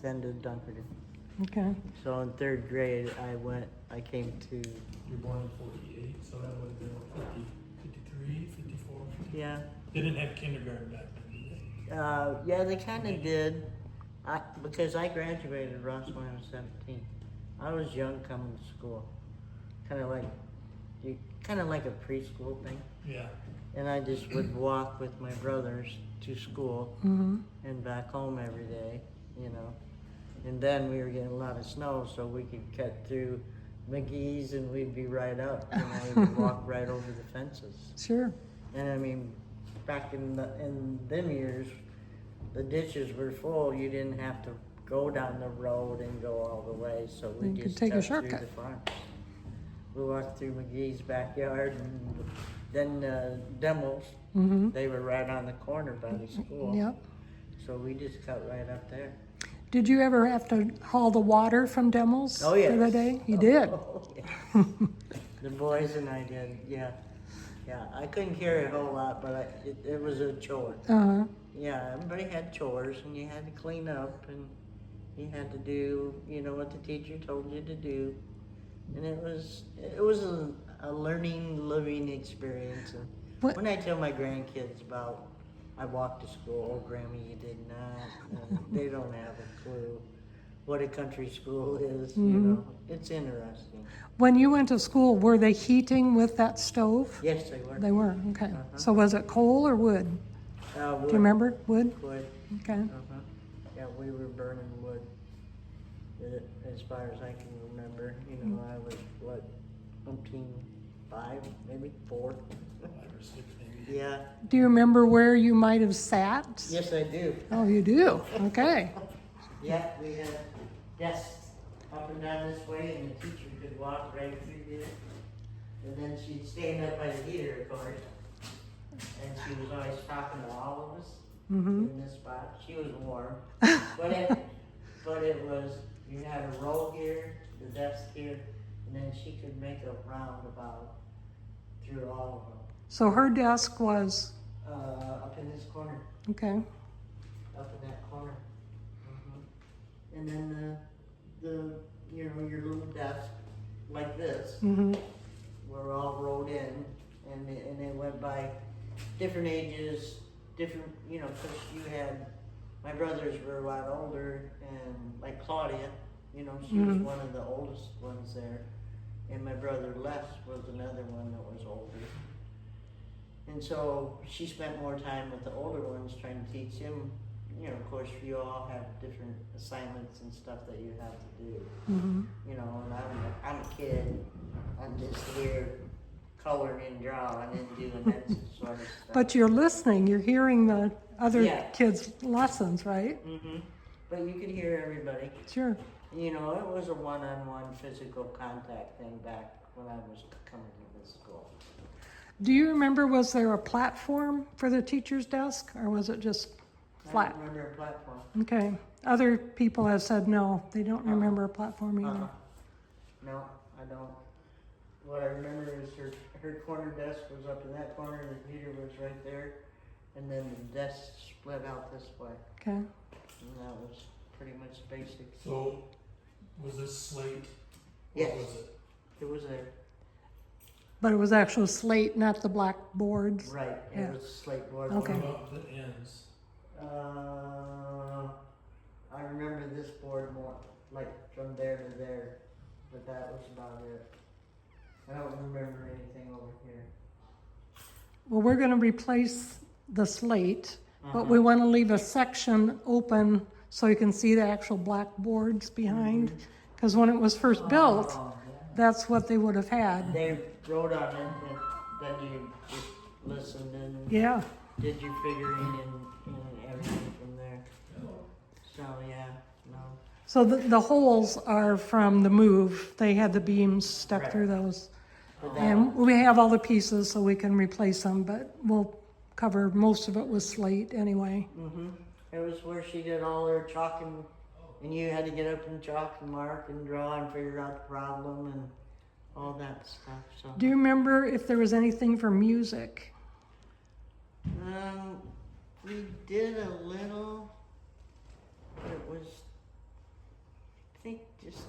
attended Dunkerton. Okay. So in 3rd grade, I came to, You're born in 48, so that would have been what, 50, 53, 54? yeah. They didn't have kindergarten back then, did they? Yeah, they kind of did. Because I graduated Ross when I was 17. I was young coming to school. Kind of like a preschool thing. Yeah. And I just would walk with my brothers to school Mm-hmm. and back home every day, you know. And then we were getting a lot of snow, so we could cut through Magee's and we'd be right up. You know, we'd walk right over the fences. Sure. And I mean, back in them years, the ditches were full. You didn't have to go down the road and go all the way, so we You could just take a cut through shortcut. the farm. We walked through Magee's backyard, and then Demmel's. Mm-hmm. They were right on the corner by the school. Yep. So we just cut right up there. Did you ever have to haul the water from Demmel's Oh, yes. the other day? You did? Oh, yeah. The boys and I did, yeah. Yeah, I couldn't carry a whole lot, but it was a chore. Uh-huh. Yeah, everybody had chores, and you had to clean up, and you had to do, you know, what the teacher told you to do. And it was a learning, living experience. And What- when I tell my grandkids about I walked to school, oh, Grammy, you did not. They don't have a clue what a country school is, you know. It's interesting. When you went to school, were they heating with that stove? Yes, they were. They were, okay. Uh-huh. So was it coal or wood? Wood. Do you remember? Wood? Wood. Okay. Uh-huh. Yeah, we were burning wood. As far as I can remember, you know, I was, what, 5, maybe 4. 5 or 6 maybe. Yeah. Do you remember where you might have sat? Yes, I do. Oh, you do? Okay. Yeah, we had desks up and down this way, and the teacher could walk right through there. And then she'd stand up by the heater, of course. And she was always talking to all of us in this spot. She was warm. But it was, you had a row here, the desk here, and then she could make a roundabout through all of them. So her desk was, Up in this corner, okay. up in that corner. And then the you know, your little desk, like this, Mm-hmm. were all rolled in, and they went by different ages, different, you know, because you had, my brothers were a lot older, and like Claudia, you know, she was one of the oldest ones there, and my brother Les was another one that was older. And so she spent more time with the older ones trying to teach him, you know, of course, you all have different assignments and stuff that you have to do. Mm-hmm. You know, and I'm a kid, I'm just here coloring and drawing and doing that sort of stuff. But you're listening, you're hearing the other Yeah. kids' lessons, right? But you could hear everybody. Sure. You know, it was a one-on-one physical contact thing back when I was coming to this school. Do you remember, was there a platform for the teacher's desk, or was it just I flat? don't remember a platform. Okay. Other people have said no, they don't remember a platform either. No, I don't. What I remember is her corner desk was up in that corner, and the computer was right there, and then the desk split out this way, Okay. and that was pretty much basic. So, was this Slate? Yes. What was it? It was there. But it was actual slate, not the blackboards. Right, Yeah. it was slate board. Okay. What about the ends? I remember this board more, like from there to there, but that was about it. I don't remember anything over here. Well, we're gonna replace the slate, but we wanna leave a section open so you can see the actual blackboards behind. Because when it was first built, Oh, that's what they would have had. they wrote on it, and then you just listened and Yeah. did your figuring and everything from there. So, yeah, no. So the holes are from the move. They had the beams stuck Right. through those. But that, And we have all the pieces so we can replace them, but we'll cover most of it with slate anyway. it was where she did all her chalk and you had to get up and chalk and mark and draw and figure out the problem and all that stuff, so. Do you remember if there was anything for music? We did a little, but it was think just.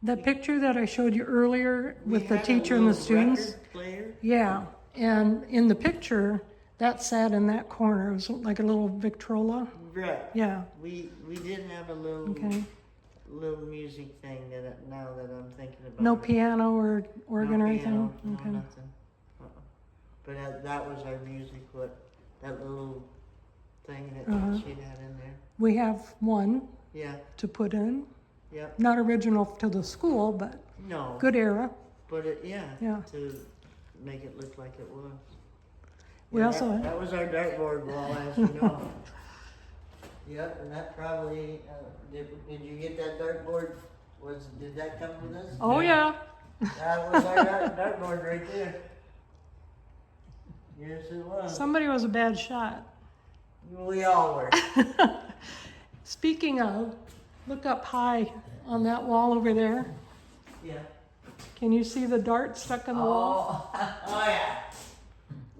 That picture that I showed you earlier we with the had a teacher and the little students. record player. Yeah, and in the picture, that sat in that corner. It was like a little Victrola. Right. Yeah, We did have a little okay. little music thing now that I'm thinking about. No it. piano or organ No or piano, anything? no Okay. nothing. But that was our music. That little thing that Uh-huh. she had in there. We have one Yeah. to put in. Yep. Not original to the school, but No. good era. But Yeah. to make it look like it was. We Yeah, also- that was our dartboard wall, as you know. Yep, and that probably did you get that dartboard? Did that come with us? Oh, yeah. That was our dartboard right there. Yes, it was. Somebody was a bad shot. We all were. Speaking of, look up high on that wall over there. Yeah. Can you see the dart stuck in the wall? Oh yeah.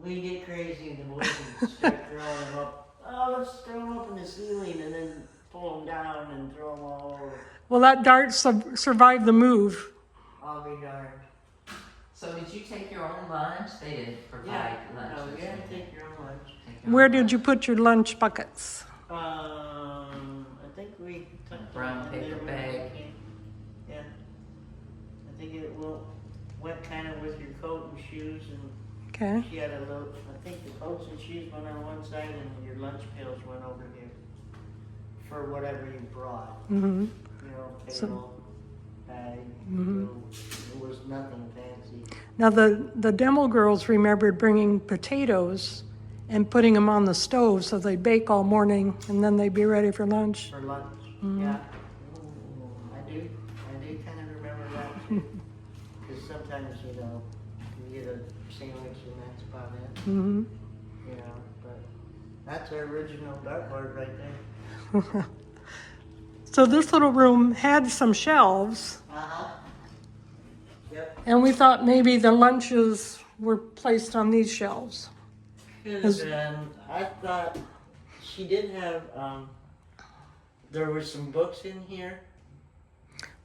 We get crazy and the boys would start throwing them up. Oh, let's throw them up in the ceiling and then pull them down and throw them all over. Well, that dart survived the move. I'll be darned. So did you take your own lunch? They didn't provide lunch. No, this you have to weekend. take your own lunch. Take your Where own did lunch. you put your lunch buckets? I think we took them Brown on paper there when bag. we came. Yeah. I think it went kind of with your coat and shoes, and Okay. she had a little. I think the coats and shoes went on one side, and your lunch pails went over here for whatever you brought. Mm-hmm. You know, So- pail, bag. Mhm. It was nothing fancy. Now, the Demmel girls remembered bringing potatoes and putting them on the stove so they'd bake all morning and then they'd be ready for lunch. For lunch, Mhm. yeah. I do kind of remember that too. Because sometimes, you get a sandwich and that's about it, Mm-hmm. but that's our original dartboard right there. So this little room had some shelves, Uh-huh. Yep. and we thought maybe the lunches were placed on these shelves. Could have been, I thought she did have, there were some books in here.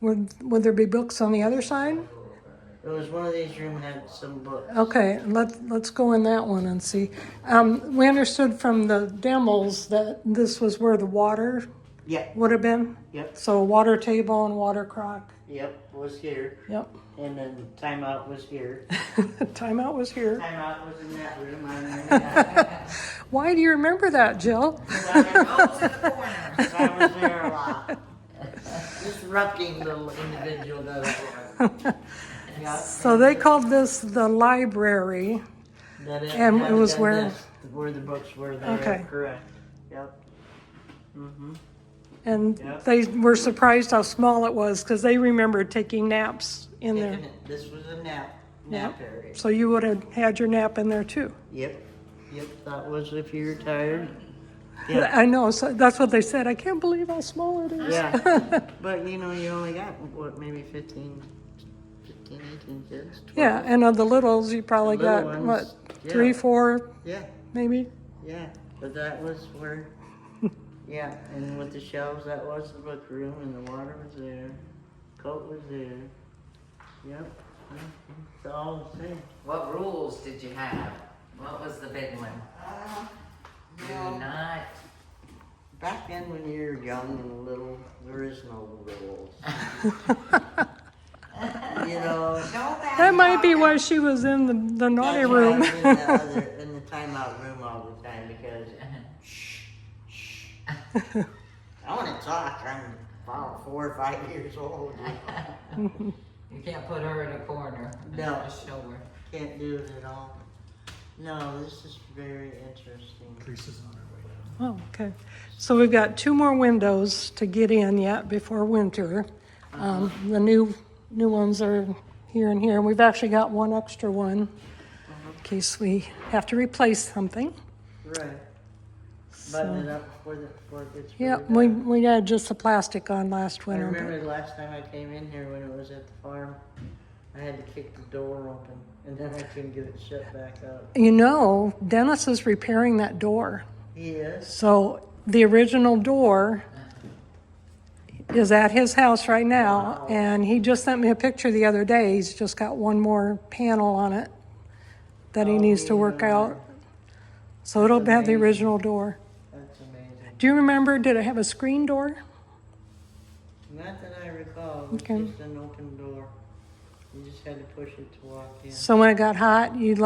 Would there be books on the other side? It was one of these rooms had some books. Okay, let's go in that one and see. We understood from the Demmels that this was where the water Yep, would have been. yep, So a water table and water crock. yep, was here. Yep. And then timeout was here. Timeout was here. Timeout was in that room. I remember that. Why do you remember that, Jill? I Oh, to the corner. was there a lot. Disrupting the individual that I was. Yeah. So they called this the library. That and had it was that where- desk where the books were there. Okay. Correct. Yep. Mm-hmm. And Yep. they were surprised how small it was because they remembered taking naps in there. This was a nap area. So you would have had your nap in there too. Yep. Yep. That was if you're tired. Yeah. I know, so that's what they said. I can't believe how small it is. Yeah. But you only got maybe 15, 18 kids. 12. Yeah, and of the littles, you probably The little got, ones, yeah. 3, 4, Yeah. maybe? Yeah, but that was where, yeah, and with the shelves, that was the book room, and the water was there, coat was there. Yep, it's all the same. What rules did you have? What was the big one? Do not. Back then, when you're young and little, there is no rules. That might be why she was in the naughty That's room. why I'm in the timeout room all the time because shh. I want to talk. I'm about 4 or 5 years old. You can't put her in a corner. No. Just show her. Can't do it at all. No, this is very interesting. Teresa's on her way down. Oh, okay. So we've got 2 more windows to get in yet before winter. The new ones are here and here. We've actually got one extra one in case we have to replace something. Right. Button it up before it gets Yeah, really we bad. had just the plastic on last I winter. remember the last time I came in here when it was at the farm, I had to kick the door open and then I couldn't get it shut back up. Dennis is repairing that door. He is? So the original door, is at his house right now, and he just sent me a picture the other day. He's just got one more panel on it that he needs to work out. So it'll have the amazing. original door. That's amazing. Do you remember, did it have a screen door? Not that I recall, it was Okay. just an open door. You just had to push it to walk in. So when it got hot, you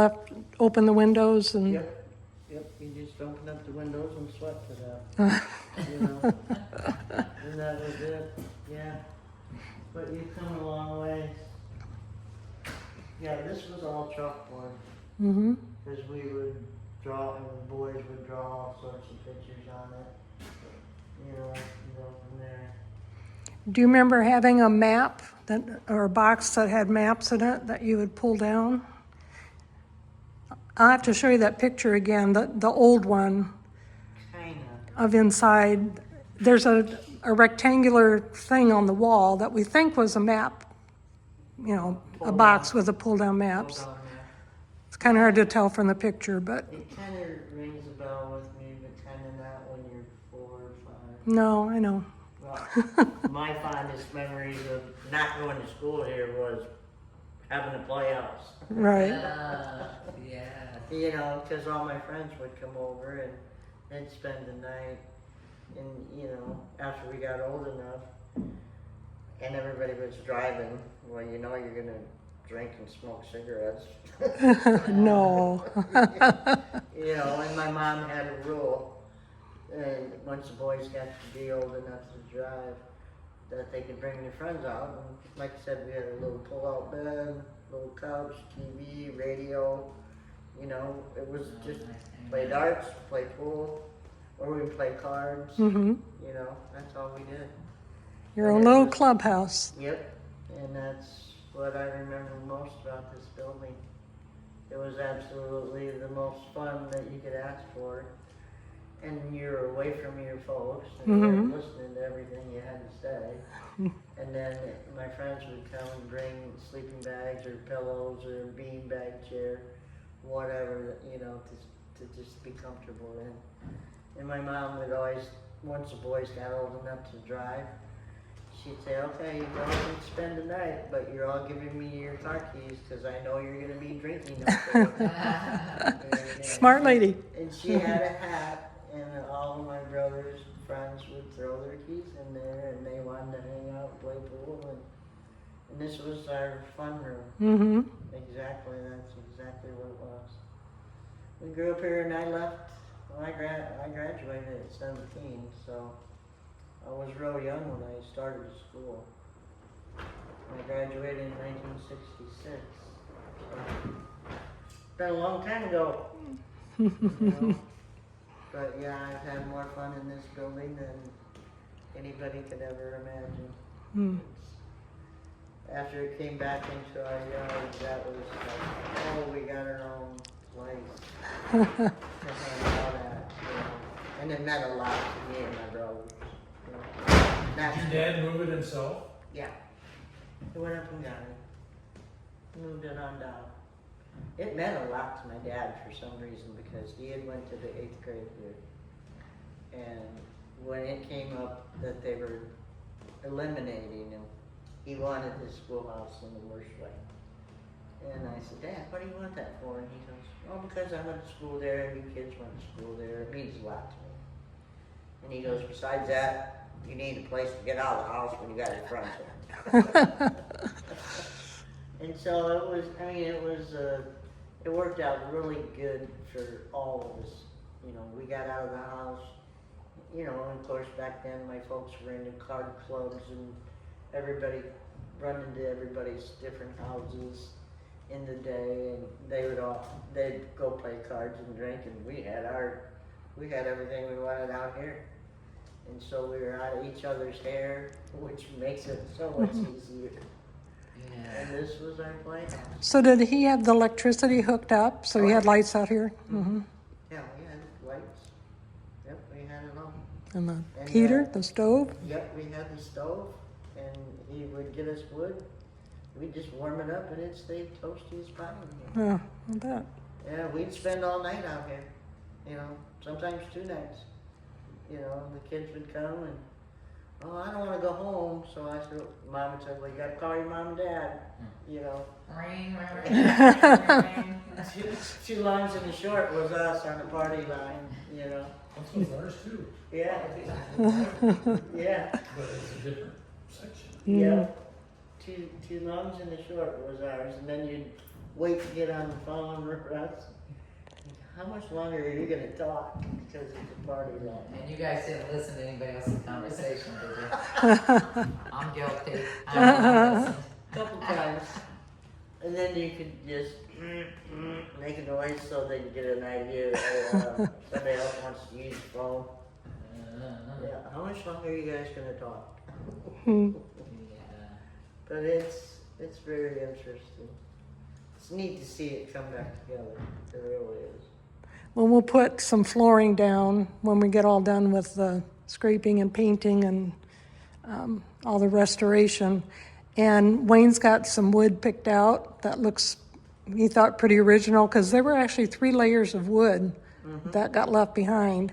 open the windows and, Yep, you just open up the windows and sweat to death, you know? And that was it, yeah. But you've come a long way. Yeah, this was all chalkboard, mm-hmm. because we would draw, and the boys would draw all sorts of pictures on it. You know, you go from there. Do you remember having a map or a box that had maps in it that you would pull down? I'll have to show you that picture again, the old one Kinda. of inside. There's a rectangular thing on the wall that we think was a map, you know, a box with a pull-down maps. Hold on there. It's kind of hard to tell from the picture, but It kind of rings a bell with me, but kind of not when you're 4 or 5. no, I know. Well, my fondest memories of not going to school here was having a playhouse. Right. Yeah. You know, because all my friends would come over and they'd spend the night. And, you know, after we got old enough and everybody was driving, well, you know, you're going to drink and smoke cigarettes. No. You know, and my mom had a rule. And once the boys got to be old enough to drive, that they could bring their friends out. And like I said, we had a little pull-out bed, little couch, TV, radio. You know, it was just play darts, play pool, or we'd play cards. Mm-hmm. You know, that's all we did. Your own little clubhouse. Yep, and that's what I remember most about this building. It was absolutely the most fun that you could ask for. And you're away from your folks, and you weren't listening to everything you had to say. And then my friends would come and bring sleeping bags or pillows or bean bag chair, whatever, you know, to just be comfortable in. And my mom would always, once the boys got old enough to drive, she'd say, okay, you all can spend the night, but you're all giving me your car keys because I know you're going to be drinking up there. Smart lady. And she had a hat, and all of my brother's friends would throw their keys in there, and they wanted to hang out and play pool. And this was our fun room. Mm-hmm. Exactly, that's exactly what it was. We grew up here, and I left. Well, I graduated at 17, so I was real young when I started school. I graduated in 1966. So, been a long time ago. You know? But yeah, I've had more fun in this building than anybody could ever imagine. Mm. After it came back into our yard, that was like, oh, we got our own place. And all that, you know. And it meant a lot to me and my brothers. You know. That's, Did your dad move it himself? yeah. He went up and got it. Moved it on down. It meant a lot to my dad for some reason because he had went to the 8th grade here. And when it came up that they were eliminating him, he wanted his schoolhouse in the worst way. And I said, Dad, what do you want that for? And he goes, oh, because I went to school there and you kids went to school there. It means a lot to me. And he goes, besides that, you need a place to get out of the house when you got your friends home. And so it was, I mean, it worked out really good for all of us. You know, we got out of the house, you know, and of course back then my folks were into card clubs and everybody run into everybody's different houses in the day, and they'd go play cards and drink, and we had everything we wanted out here. And so we were out of each other's hair, which makes it so much easier. Yeah. And this was our playhouse. So did he have the electricity hooked up? So he had lights out here? Mm-hmm. Yeah, we had lights. Yep, we had it all. And the And, heater, the stove? Yep, we had the stove, and he would get us wood. We'd just warm it up, and it stayed toasty as pie in here. Oh, I bet. Yeah, we'd spend all night out here. You know, sometimes 2 nights. You know, the kids would come, and oh, I don't wanna go home, so I said, Mom said, well, you gotta call your mom and dad, you know. Ring, ring, ring, ring. Two lines in the short was us on the party line, you know. That's what's ours too. Yeah, yeah, But it's a different section. yeah. Two longs in the short was ours, and then you'd wait to get on the phone with us. How much longer are you gonna talk? Because it's a party line. And you guys didn't listen to anybody else's conversation, did you? I'm guilty. I listened. Couple times. And then you could just make a noise so they can get an idea of somebody else wants to use the phone. Yeah, how much longer are you guys gonna talk? Yeah. But it's very interesting. It's neat to see it come back together. It really is. Well, we'll put some flooring down when we get all done with the scraping and painting and all the restoration. And Wayne's got some wood picked out that looks, he thought, pretty original, because there were actually 3 layers of wood that got left behind.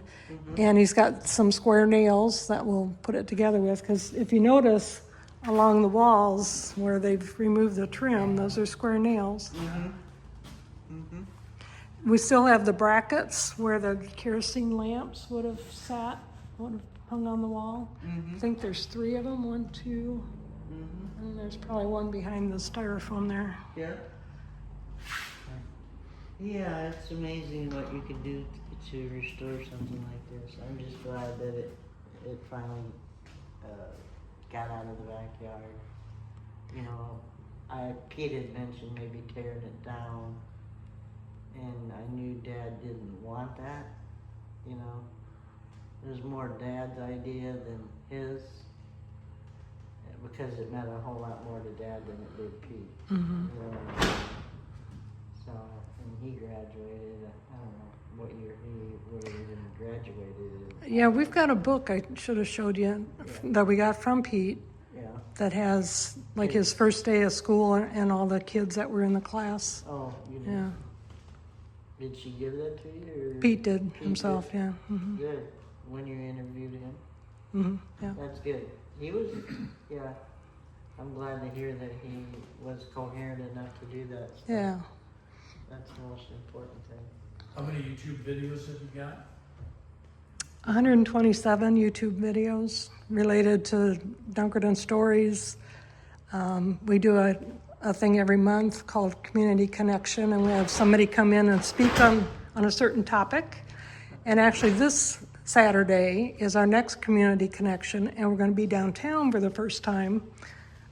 And he's got some square nails that we'll put it together with, because if you notice along the walls where they've removed the trim, those are square nails. We still have the brackets where the kerosene lamps would have sat, would have hung on the wall. I think there's 3 of them, 1, 2, and there's probably one behind the styrofoam there. Yeah. Yeah, it's amazing what you can do to restore something like this. I'm just glad that it finally got out of the backyard. You know, Pete had mentioned maybe tearing it down, and I knew Dad didn't want that. You know, it was more Dad's idea than his, because it meant a whole lot more to Dad than it did Pete. You know? So, and he graduated, I don't know what year he would have even graduated. Yeah, we've got a book I should have showed you that we got from Pete Yeah. that has like his first day of school and all the kids that were in the class. Oh, you know. Yeah, Did she give that to you? Or? Pete did Pete himself, did? yeah. Good. When you interviewed him. Yeah. That's good. He was, yeah. I'm glad to hear that he was coherent enough to do that stuff. Yeah. That's the most important thing. How many YouTube videos have you got? 127 YouTube videos related to Dunkerton stories. We do a thing every month called Community Connection, and we have somebody come in and speak on a certain topic. And actually this Saturday is our next Community Connection, and we're going to be downtown for the first time.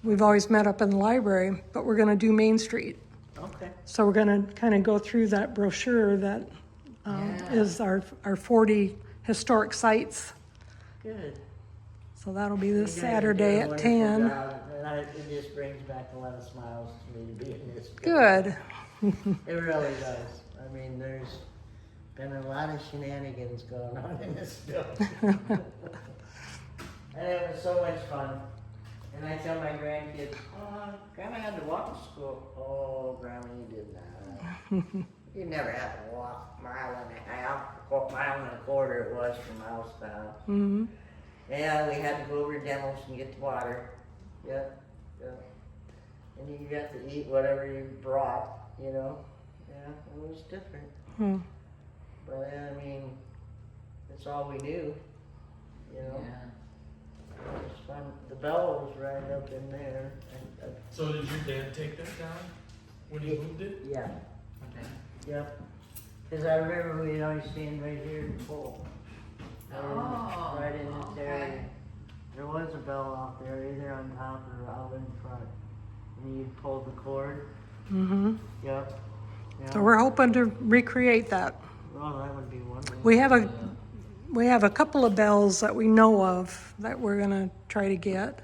We've always met up in the library, but we're going to do Main Street. Okay. So we're going to kind of go through that brochure that is our 40 historic sites. Good. So that'll be this You guys Saturday do a at wonderful 10. job, and it just brings back a lot of smiles to me to be in this. Good. It really does. I mean, there's been a lot of shenanigans going on in this building. And it was so much fun. And I tell my grandkids, oh, Grandma had to walk to school. Oh, Grandma, you did not. You never had to walk a mile and a half, mile and a quarter it was from house to house. Yeah, we had to go over to Demmel and get the water. Yep. And you got to eat whatever you brought, you know. Yeah, it was different. But I mean, it's all we knew, you know. Yeah. It was fun. The bell was right up in there. So did your dad take that down when he moved it? Yeah, Okay. yep. Because I remember we'd always stand right here and pull. Oh, Right in this okay. area. There was a bell out there, either on top or out in front. And you'd pull the cord. Yep. So we're hoping to recreate that. Oh, that would be wonderful. We have a couple of bells that we know of that we're gonna try to get.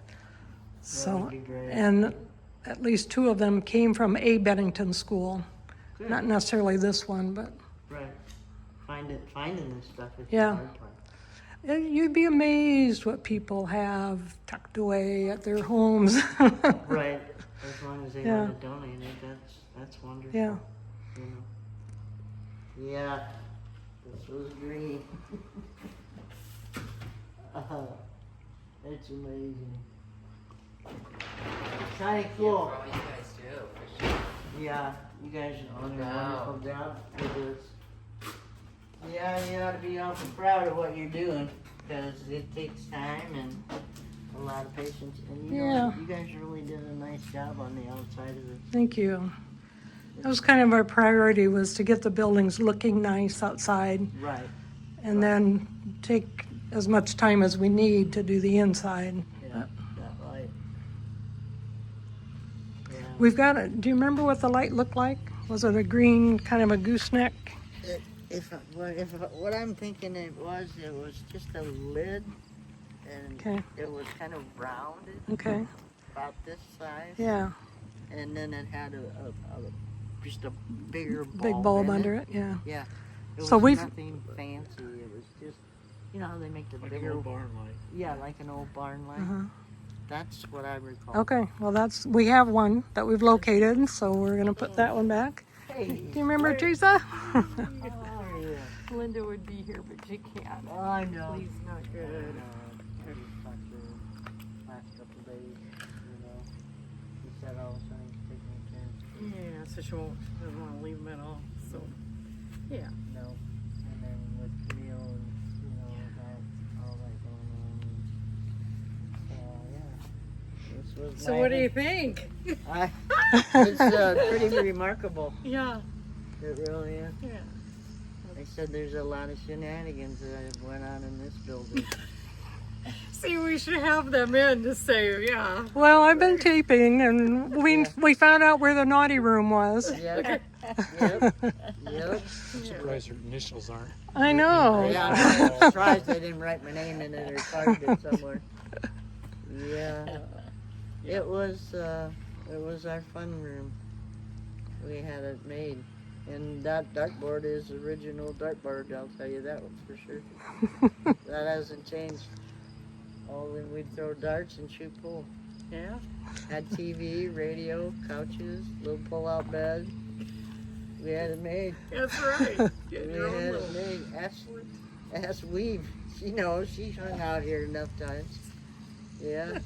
So, would be great. and at least 2 of them came from a Bennington school. Good. Not necessarily this one, but Right. Finding this stuff is Yeah. the hard part. you'd be amazed what people have tucked away at their homes. Right. As long as they Yeah. want to donate it, that's wonderful. Yeah. You know. Yeah. This was green. It's amazing. It's kind of Yeah, cool. for all you guys do, for sure. Yeah, you guys are doing a Wow. wonderful job with this. Yeah, you ought to be awful proud of what you're doing, because it takes time and a lot of patience. And you know, Yeah. you guys really did a nice job on the outside of it. Thank you. That was kind of our priority, was to get the buildings looking nice outside, Right. and then take as much time as we need to do the inside. Yeah, that light. Yeah. We've got it. Do you remember what the light looked like? Was it a green, kind of a gooseneck? What I'm thinking it was just a lid, and Okay. it was kind of rounded, Okay. about this size. Yeah. And then it had just a bigger bulb Big bulb in under it. Yeah. Yeah. It So was we've- nothing fancy. It was just, you know how they make the Like an bigger old barn light. Yeah, like an old barn light. Uh-huh. That's what I recall. Okay. Well, we have one that we've located, so we're gonna put that one back. Hey, Do you remember Teresa? how are you? Linda would be here, but she can't. Oh, I know. Please, not I good. know. I just talked to her last couple of days, you know. She said all the time she's taking a chance. Yeah, so she doesn't want to leave them at all. So, yeah. No. And then with Camille and, you know, about all that going on. Yeah. This was So what do you think? It's pretty remarkable. Yeah. It really is. Yeah. They said there's a lot of shenanigans that went on in this building. See, we should have them in to say, yeah. Well, I've been taping, and we found out where the naughty room was. Yep. Yep. I'm surprised her initials aren't. I know. Yeah, I'm surprised they didn't write my name in it or carved it somewhere. Yeah. It was our fun room. We had it made. And that dartboard is original dartboard, I'll tell you that one for sure. That hasn't changed. We'd throw darts and shoot pool. Yeah. Had TV, radio, couches, little pull-out bed. We had it made. That's right. We Get had your own it little. made. Ask Weave. She knows. She's hung out here enough times. Yeah.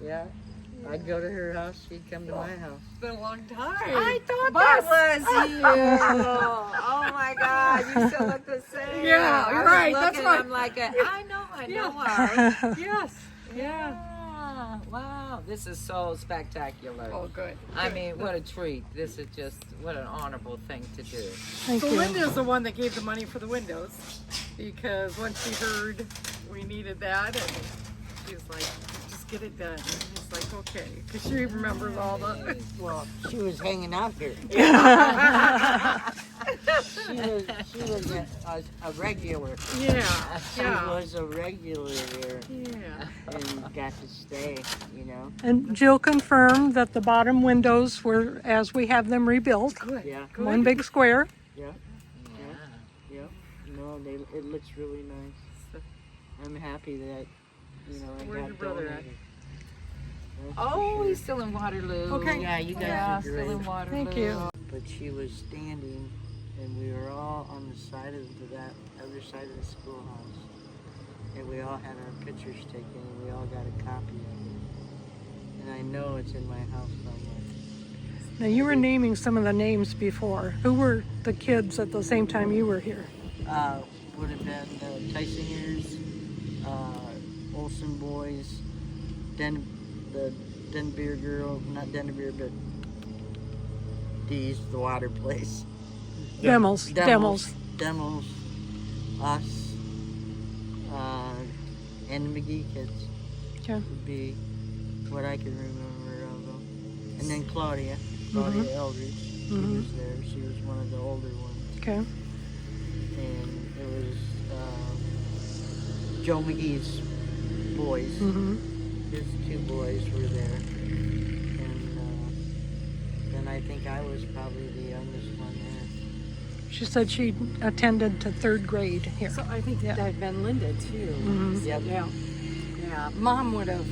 Yeah. I'd go to her house. She'd come to my house. It's been a long time. I thought that was you. Oh my God, you still look the same. Yeah, I you're was right, that's looking, right. I'm like, I know her. Yes. Yeah. Yeah. Wow, this is so spectacular. Oh, good. I mean, what a treat. This is just, what an honorable thing to do. Thank So you. Linda's the one that gave the money for the windows, because once she heard we needed that, and she's like, just get it done. And it's like, okay, because she remembers all the. Well, she was hanging out here. She was a regular. Yeah. She Yeah. was a regular here Yeah. and got to stay, you know. And Jill confirmed that the bottom windows were as we have them rebuilt. Good. Yeah. Good. One big square. Yeah. Yeah. Yeah. No, it looks really nice. I'm happy that, you know, I Where's got your brother at? donated. That's for Oh, sure. he's still in Waterloo. Okay. Yeah, you guys Yeah, are still great. in Waterloo. Thank you. But she was standing, and we were all on the side of that other side of the schoolhouse, and we all had our pictures taken, and we all got a copy of it. And I know it's in my house somewhere. Now, you were naming some of the names before. Who were the kids at the same time you were here? Would have been the Teisingers, Olsen boys, the Denver girl, not Denver, but D's, the water place. Demmels. Demmels, us, and the Magee kids Okay. would be what I can remember of them. And then Claudia Eldridge, she was there. She was one of the older ones. Okay. And it was Joe McGee's boys. His two boys were there. And then I think I was probably the youngest one there. She said she attended to third grade here. So I think Yeah. that had been Linda too. Yep. Yeah. Yeah. Mom would have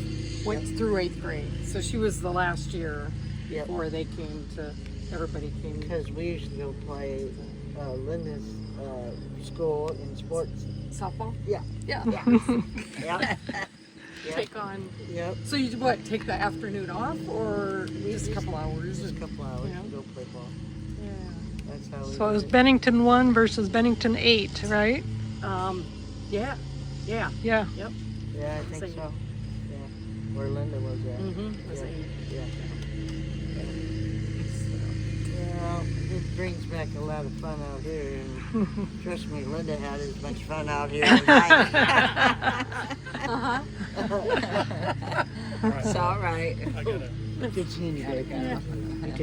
went through 8th grade, so she was the last year Yep. before they came to. Everybody came. Because we used to go play Linda's school in sports Softball? Yeah. Yeah. Yep. Take on, Yep. so you what, take the afternoon off or just a couple hours? Just a couple hours Yeah. to go play ball. Yeah. That's how we So it was did Bennington 1 versus Bennington 8, right? Yeah. Yeah. Yeah. Yep. Yeah, I think Same. so. Yeah. Where Linda was at. Mm-hmm. Was Yeah. eight. Yeah. Well, it brings back a lot of fun out here, and trust me, Linda had as much fun out here as I. It's all right. I gotta. Good seeing you, babe. Gotta go. You take